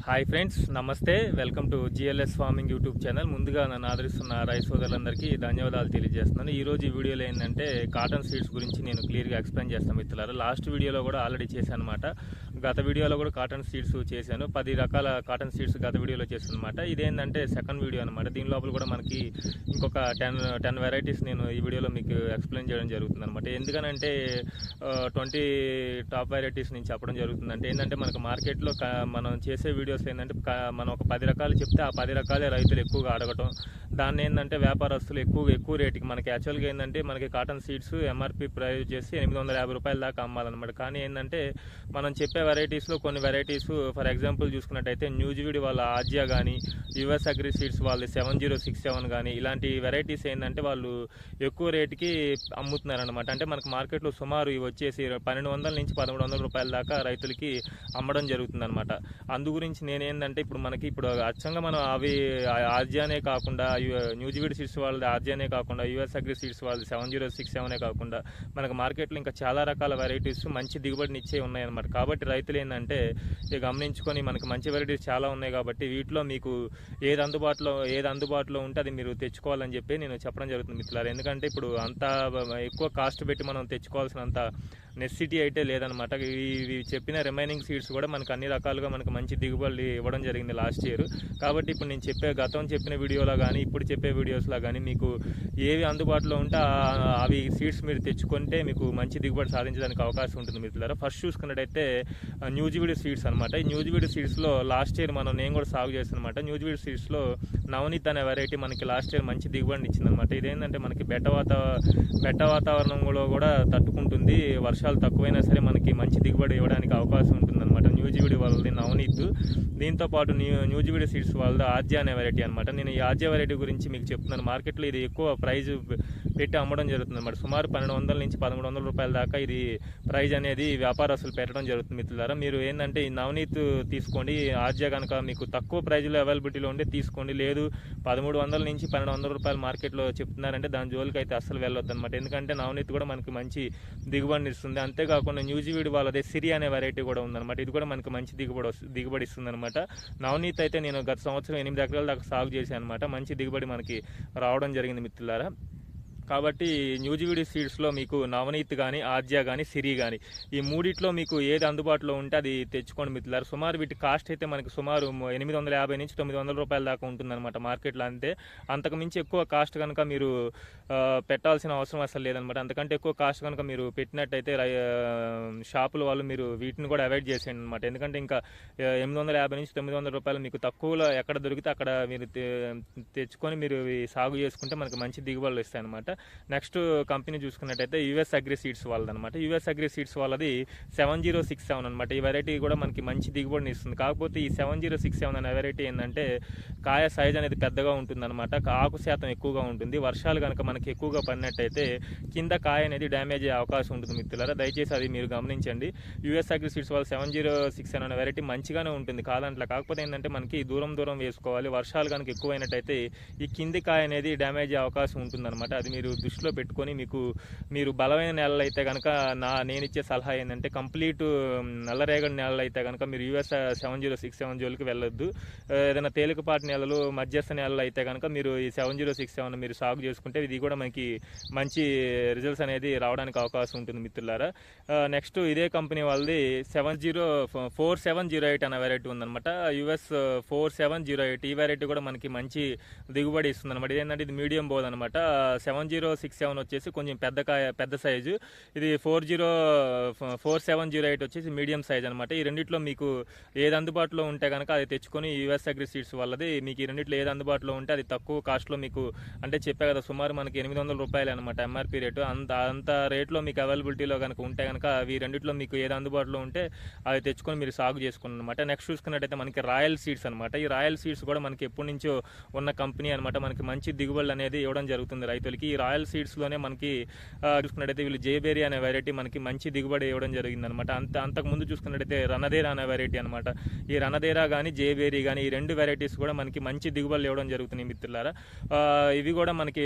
Hi friends, నమస్తే. Welcome to GLS farming YouTube channel. ముందుగా నన్ను ఆదరిస్తున్న రైతు సోదరులందరికీ ధన్యవాదాలు తెలియజేస్తున్నాను. ఈరోజు ఈ వీడియోలో ఏంటంటే కాటన్ సీడ్స్ గురించి నేను క్లియర్గా ఎక్స్ప్లెయిన్ చేస్తాను మిత్రులారా. లాస్ట్ వీడియోలో కూడా ఆల్రెడీ చేశాను అనమాట. గత వీడియోలో కూడా కాటన్ సీడ్స్ చేశాను. 10 రకాల కాటన్ సీడ్స్ గత వీడియోలో చేశాను అనమాట. ఇదేంటంటే సెకండ్ వీడియో అనమాట. దీని లోపల కూడా మనకి ఇంకొక 10 వెరైటీస్ నేను ఈ వీడియోలో మీకు ఎక్స్ప్లెయిన్ చేయడం జరుగుతుంది అనమాట. ఎందుకనంటే 20 టాప్ వెరైటీస్ నేను చెప్పడం జరుగుతుందంటే ఏంటంటే మనకు మార్కెట్లో మనం చేసే వీడియోస్ ఏంటంటే మనం ఒక 10 రకాలు చెప్తే ఆ 10 రకాలే రైతులు ఎక్కువగా అడగటం, దాన్ని ఏంటంటే వ్యాపారస్తులు ఎక్కువ రేటుకి మనకి యాక్చువల్గా ఏంటంటే మనకి కాటన్ సీడ్స్ ఎంఆర్పి ప్రైస్ వచ్చేసి 850 రూపాయల దాకా అమ్మాలన్నమాట. కానీ ఏంటంటే మనం చెప్పే వెరైటీస్లో కొన్ని వెరైటీస్ ఫర్ ఎగ్జాంపుల్ చూసుకున్నట్టయితే న్యూజివీడ్ వాళ్ళ ఆజియా కానీ, యుఎస్ అగ్రి సీడ్స్ వాళ్ళు 7067 కానీ ఇలాంటి వెరైటీస్ ఏంటంటే వాళ్ళు ఎక్కువ రేటుకి అమ్ముతున్నారనమాట. అంటే మనకు మార్కెట్లో సుమారు ఇవి వచ్చేసి 1200 నుంచి 1300 రూపాయల దాకా రైతులకి అమ్మడం జరుగుతుంది అనమాట. అందు గురించి నేనేంటంటే ఇప్పుడు అచ్చంగా మనం అవి ఆర్జియానే కాకుండా న్యూజివీడ్ సీడ్స్ వాళ్ళది ఆర్జియానే కాకుండా యుఎస్ అగ్రి సీడ్స్ వాళ్ళది 7067 కాకుండా మనకు మార్కెట్లో ఇంకా చాలా రకాల వెరైటీస్ మంచి దిగుబడినిచ్చే ఉన్నాయన్నమాట. కాబట్టి రైతులు ఏంటంటే గమనించుకొని మనకు మంచి వెరైటీస్ చాలా ఉన్నాయి కాబట్టి వీటిలో మీకు ఏది అందుబాటులో ఉంటే అది మీరు తెచ్చుకోవాలని చెప్పి నేను చెప్పడం జరుగుతుంది మిత్రులారా. ఎందుకంటే ఇప్పుడు అంత ఎక్కువ కాస్ట్ పెట్టి మనం తెచ్చుకోవాల్సినంత నెసెసిటీ అయితే లేదనమాట. ఇవి చెప్పిన రిమైనింగ్ సీడ్స్ కూడా మనకు అన్ని రకాలుగా మనకు మంచి దిగుబడి ఇవ్వడం జరిగింది లాస్ట్ ఇయర్. కాబట్టి ఇప్పుడు నేను గతం చెప్పిన వీడియోలో కానీ ఇప్పుడు చెప్పే వీడియోస్లో కానీ మీకు ఏవి అందుబాటులో ఉంటే అవి సీడ్స్ మీరు తెచ్చుకుంటే మీకు మంచి దిగుబడి సాధించడానికి అవకాశం ఉంటుంది మిత్రులారా. ఫస్ట్ చూసుకున్నట్టయితే న్యూజివీడ్ సీడ్స్ అనమాట. ఈ న్యూజివీడ్ సీడ్స్లో లాస్ట్ ఇయర్ నేను కూడా సాగు చేస్తాను అనమాట. న్యూజివీడ్ సీడ్స్లో నవనీత్ అనే వెరైటీ మనకి లాస్ట్ ఇయర్ మంచి దిగుబడిని ఇచ్చిందనమాట. ఇదేంటంటే మనకి బెట్ట వాతావరణంలో కూడా తట్టుకుంటుంది, వర్షాలు తక్కువైనా సరే మనకి మంచి దిగుబడి ఇవ్వడానికి అవకాశం ఉంటుందన్నమాట. న్యూజివీడ్ వాళ్ళది నవనీత్, దీంతో పాటు న్యూజివీడ్ సీడ్స్ వాళ్ళది ఆర్జియా అనే వెరైటీ అనమాట. నేను ఈ ఆర్జియా వెరైటీ గురించి మీకు చెప్తున్నాను. మార్కెట్లో ఇది ఎక్కువ ప్రైజ్ పెట్టి అమ్మడం జరుగుతుంది అనమాట. సుమారు 1200 నుంచి 1300 రూపాయల దాకా ఇది ప్రైజ్ అనేది వ్యాపారస్తులు పెట్టడం జరుగుతుంది మిత్రులారా. మీరు ఏంటంటే ఈ నవనీత్ తీసుకోండి, ఆర్జియా కనుక మీకు తక్కువ ప్రైజ్లో అవైలబిలిటీలో ఉంటే తీసుకోండి. లేదు 1300 నుంచి 1200 రూపాయలు మార్కెట్లో చెప్తున్నారంటే దాని జోలికి అయితే అస్సలు వెళ్ళొద్దు అనమాట. ఎందుకంటే నవనీత్ కూడా మనకి మంచి దిగుబడిని ఇస్తుంది. అంతేకాకుండా న్యూజివీడ్ వాళ్ళదే సిరి అనే వెరైటీ కూడా ఉందన్నమాట. ఇది కూడా మనకి మంచి దిగుబడి ఇస్తుంది అనమాట. నవనీత్ అయితే నేను గత సంవత్సరం 8 ఎకరాల దాకా సాగు చేశాను అనమాట. మంచి దిగుబడి మనకి రావడం జరిగింది మిత్రులారా. కాబట్టి న్యూజివీడ్ సీడ్స్లో మీకు నవనీత్ కానీ, ఆర్జియా కానీ, సిరి కానీ ఈ మూడిట్లో మీకు ఏది అందుబాటులో ఉంటే అది తెచ్చుకోండి మిత్రులారు. సుమారు వీటి కాస్ట్ అయితే మనకి సుమారు 850 నుంచి 900 రూపాయల దాకా ఉంటుందన్నమాట మార్కెట్లో. అంతే, అంతకుమించి ఎక్కువ కాస్ట్ కనుక మీరు పెట్టాల్సిన అవసరం అసలు లేదనమాట. అంతకంటే ఎక్కువ కాస్ట్ కనుక మీరు పెట్టినట్టయితే షాపుల వాళ్ళు మీరు వీటిని కూడా అవాయిడ్ చేసేయండి అనమాట. ఎందుకంటే ఇంకా 850 నుంచి 900 రూపాయలు మీకు తక్కువలో ఎక్కడ దొరికితే అక్కడ మీరు తెచ్చుకొని మీరు సాగు చేసుకుంటే మనకి మంచి దిగుబడులు ఇస్తాయి అనమాట. నెక్స్ట్ కంపెనీ చూసుకున్నట్టయితే యుఎస్ అగ్రి సీడ్స్ వాళ్ళదనమాట. యుఎస్ అగ్రి సీడ్స్ వాళ్ళది 7067 అనమాట. ఈ వెరైటీ కూడా మనకి మంచి దిగుబడిని ఇస్తుంది. కాకపోతే ఈ 7067 అనే వెరైటీ ఏంటంటే కాయ సైజ్ అనేది పెద్దగా ఉంటుందన్నమాట. ఆకు శాతం ఎక్కువగా ఉంటుంది. వర్షాలు కనుక మనకి ఎక్కువగా పడినట్టయితే కింద కాయ అనేది డ్యామేజ్ అయ్యే అవకాశం ఉంటుంది మిత్రులారా. దయచేసి అది మీరు గమనించండి. యుఎస్ అగ్రి సీడ్స్ వాళ్ళు 7067 అనే వెరైటీ మంచిగానే ఉంటుంది కాదంట్లా. కాకపోతే ఏంటంటే మనకి దూరం వేసుకోవాలి. వర్షాలు కనుక ఎక్కువైనట్టయితే ఈ కింది కాయ అనేది డ్యామేజ్ అయ్యే అవకాశం ఉంటుందన్నమాట. అది మీరు దృష్టిలో పెట్టుకొని మీరు బలమైన నేలలు అయితే కనుక నేను ఇచ్చే సలహా ఏంటంటే కంప్లీట్ నల్లరేగడి నేలలు అయితే కనుక మీరు యుఎస్ 7067 జోలికి వెళ్ళొద్దు. ఏదైనా తేలికపాటి నేలలు, మధ్యస్థ నేలలు అయితే కనుక మీరు ఈ 7067 మీరు సాగు చేసుకుంటే ఇది కూడా మనకి మంచి రిజల్ట్స్ అనేది రావడానికి అవకాశం ఉంటుంది మిత్రులారా. నెక్స్ట్ ఇదే కంపెనీ వాళ్ళది 4708 అనే వెరైటీ ఉందన్నమాట. యుఎస్ 4708 ఈ వెరైటీ కూడా మనకి మంచి దిగుబడి ఇస్తుంది అనమాట. ఇదేంటంటే ఇది మీడియం బోల్ అనమాట. 7067 వచ్చేసి కొంచెం పెద్ద సైజు, ఇది 4708 వచ్చేసి మీడియం సైజ్ అనమాట. ఈ రెండిట్లో మీకు ఏది అందుబాటులో ఉంటే కనుక అది తెచ్చుకొని యుఎస్ అగ్రి సీడ్స్ వాళ్ళది మీకు ఈ రెండిట్లో ఏది అందుబాటులో ఉంటే అది తక్కువ కాస్ట్లో మీకు అంటే చెప్పే కదా సుమారు మనకి 800 రూపాయలు అనమాట ఎంఆర్పి రేటు. అంత రేట్లో మీకు అవైలబిలిటీలో కనుక ఉంటే కనుక ఈ రెండిట్లో మీకు ఏది అందుబాటులో ఉంటే అది తెచ్చుకొని మీరు సాగు చేసుకుని అనమాట. నెక్స్ట్ చూసుకున్నట్టయితే మనకి రాయల్ సీడ్స్ అనమాట. ఈ రాయల్ సీడ్స్ కూడా మనకి ఎప్పటి నుంచో ఉన్న కంపెనీ అనమాట. మనకి మంచి దిగుబడులు అనేది ఇవ్వడం జరుగుతుంది రైతులకి. ఈ రాయల్ సీడ్స్లోనే మనకి చూసుకున్నట్టయితే వీళ్ళు జేబేరీ అనే వెరైటీ మనకి మంచి దిగుబడి ఇవ్వడం జరిగిందనమాట. అంతకుముందు చూసుకున్నట్టయితే రణధీరా అనే వెరైటీ అనమాట. ఈ రణధీరా కానీ జేబేరీ కానీ ఈ 2 వెరైటీస్ కూడా మనకి మంచి దిగుబడులు ఇవ్వడం జరుగుతున్నాయి మిత్రులారా. ఇవి కూడా మనకి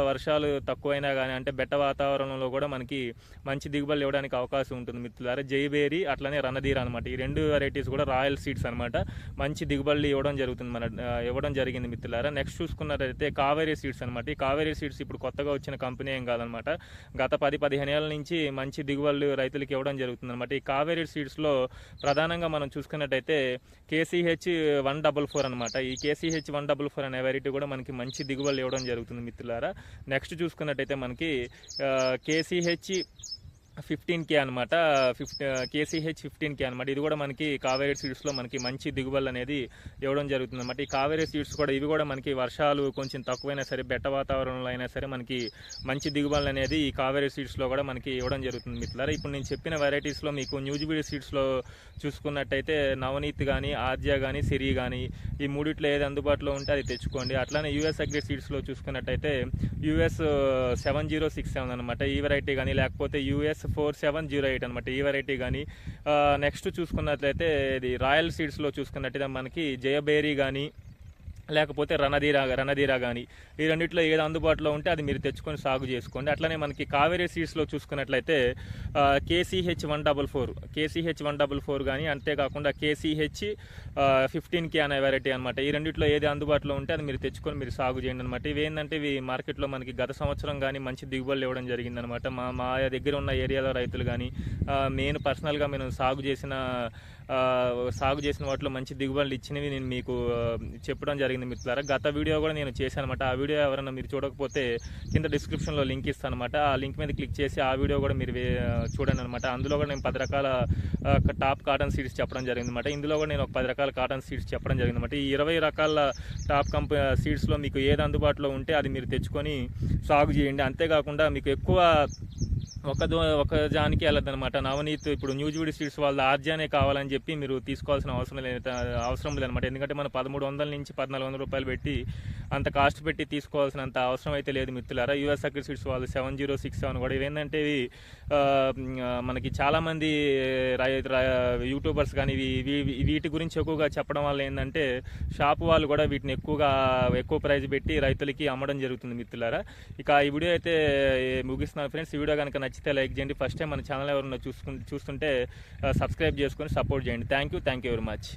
వర్షాలు తక్కువైనా కానీ అంటే బెట్ట వాతావరణంలో కూడా మనకి మంచి దిగుబడులు ఇవ్వడానికి అవకాశం ఉంటుంది మిత్రులారా. జైబేరీ అట్లనే రణధీరా అనమాట. ఈ 2 వెరైటీస్ కూడా రాయల్ సీడ్స్ అనమాట. మంచి దిగుబడులు ఇవ్వడం జరిగింది మిత్రులారా. నెక్స్ట్ చూసుకున్నట్లయితే కావేరీ సీడ్స్ అనమాట. ఈ కావేరీ సీడ్స్ ఇప్పుడు కొత్తగా వచ్చిన కంపెనీ ఏం కాదనమాట. గత 10-15 ఏళ్ళ నుంచి మంచి దిగుబడులు రైతులకు ఇవ్వడం జరుగుతుంది అనమాట. ఈ కావేరీ సీడ్స్లో ప్రధానంగా మనం చూసుకున్నట్టయితే KCH 144 అనమాట. ఈ KCH 144 అనే వెరైటీ కూడా మనకి మంచి దిగుబడులు ఇవ్వడం జరుగుతుంది మిత్రులారా. నెక్స్ట్ చూసుకున్నట్టయితే మనకి KCH 15K అనమాట. KCH 15K అనమాట. ఇది కూడా మనకి కావేరీ సీడ్స్లో మనకి మంచి దిగుబడులు అనేది ఇవ్వడం జరుగుతుంది అనమాట. ఈ కావేరీ సీడ్స్ కూడా ఇవి కూడా మనకి వర్షాలు కొంచెం తక్కువైనా సరే బెట్ట వాతావరణంలో అయినా సరే మనకి మంచి దిగుబడులు అనేది ఈ కావేరీ సీడ్స్లో కూడా మనకి ఇవ్వడం జరుగుతుంది మిత్రులారా. ఇప్పుడు నేను చెప్పిన వెరైటీస్లో మీకు న్యూజిబీడి సీడ్స్లో చూసుకున్నట్టయితే నవనీత్ కానీ ఆద్య కానీ సిరి కానీ ఈ మూడిట్లో ఏది అందుబాటులో ఉంటే అది తెచ్చుకోండి. అట్లానే US అగ్రి సీడ్స్లో చూసుకున్నట్టయితే US 7067 అనమాట. ఈ వెరైటీ కానీ లేకపోతే US 4708 అనమాట. ఈ వెరైటీ కానీ నెక్స్ట్ చూసుకున్నట్లయితే ఇది రాయల్ సీడ్స్లో చూసుకున్నట్టయితే మనకి జయబేరీ కానీ లేకపోతే రణధీరా కానీ ఈ రెండిట్లో ఏది అందుబాటులో ఉంటే అది మీరు తెచ్చుకొని సాగు చేసుకోండి. అట్లనే మనకి కావేరీ సీడ్స్లో చూసుకున్నట్లయితే KCH 144 కానీ అంతేకాకుండా KCH 15K అనే వెరైటీ అనమాట. ఈ రెండిట్లో ఏది అందుబాటులో ఉంటే అది మీరు తెచ్చుకొని మీరు సాగు చేయండి అనమాట. ఇవి ఏంటంటే ఇవి మార్కెట్లో మనకి గత సంవత్సరం కానీ మంచి దిగుబడులు ఇవ్వడం జరిగిందనమాట. మా దగ్గర ఉన్న ఏరియాలో రైతులు కానీ నేను పర్సనల్గా సాగు చేసిన వాటిలో మంచి దిగుబడులు ఇచ్చినవి నేను మీకు చెప్పడం జరిగింది మిత్రులారా. గత వీడియో కూడా నేను చేశాను అనమాట. ఆ వీడియో ఎవరైనా మీరు చూడకపోతే కింద డిస్క్రిప్షన్లో లింక్ ఇస్తాను అనమాట. ఆ లింక్ మీద క్లిక్ చేసి ఆ వీడియో కూడా మీరు చూడండి అనమాట. అందులో కూడా నేను 10 రకాల టాప్ కాటన్ సీడ్స్ చెప్పడం జరిగింది అనమాట. ఇందులో కూడా నేను ఒక 10 రకాల కాటన్ సీడ్స్ చెప్పడం జరిగింది అనమాట. ఈ 20 రకాల టాప్ సీడ్స్లో మీకు ఏది అందుబాటులో ఉంటే అది మీరు తెచ్చుకొని సాగు చేయండి. అంతేకాకుండా మీకు ఎక్కువ ఒక జానికి వెళ్ళదనమాట. నవనీత్ ఇప్పుడు న్యూజిబీడి సీడ్స్ వాళ్ళ ఆర్జానే కావాలని చెప్పి మీరు తీసుకోవాల్సిన అవసరం లేదనమాట. ఎందుకంటే మనం 1300 నుంచి 1400 రూపాయలు పెట్టి అంత కాస్ట్ పెట్టి తీసుకోవాల్సినంత అవసరం అయితే లేదు మిత్రులారా. US అగ్రి సీడ్స్ వాళ్ళు 7067 కూడా ఇవేంటంటే ఇవి మనకి చాలామంది యూట్యూబర్స్ కానీ వీటి గురించి ఎక్కువగా చెప్పడం వల్ల ఏంటంటే షాప్ వాళ్ళు కూడా వీటిని ఎక్కువ ప్రైస్ పెట్టి రైతులకి అమ్మడం జరుగుతుంది మిత్రులారా. ఇక ఈ వీడియో అయితే ముగిస్తున్నాను ఫ్రెండ్స్. ఈ వీడియో కనుక నచ్చితే లైక్ చేయండి. ఫస్ట్ టైం మన ఛానల్ ఎవరైనా చూస్తుంటే సబ్స్క్రైబ్ చేసుకొని సపోర్ట్ చేయండి. Thank you very much.